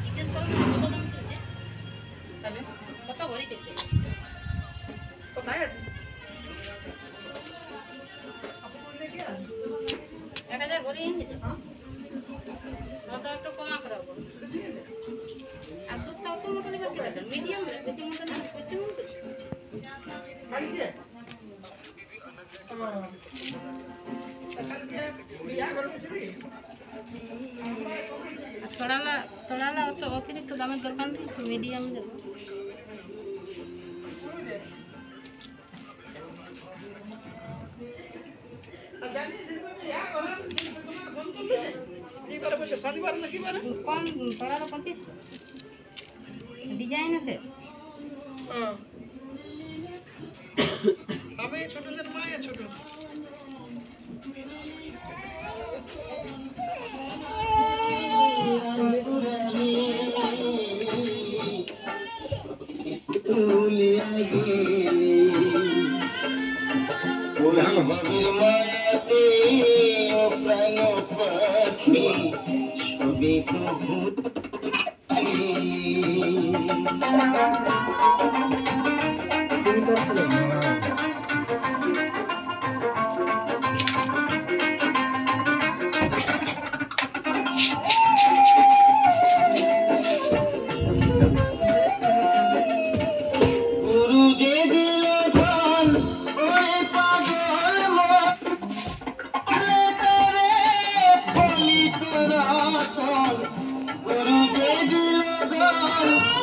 জিজ্ঞেস করো না কত দাম চলছে তাহলে কত ভরি চলছে কোথায় আছে 1000 ভরি এনেছে কত একটু কমা করাবো আর দুধটা অত মোটা নেবার কি দরকার মিডিয়াম বেশি মোটা না করতে মন করছে তোড়ালা অত অতিরিক্ত দামের দরকার নেই একটু মিডিয়াম দেবো কম তোড়ালা 25 ডিজাইন আছে আমি ছোটদের মায়ের ছোট মায়াতে প্রাণ পাখি সবে প্রভু Guru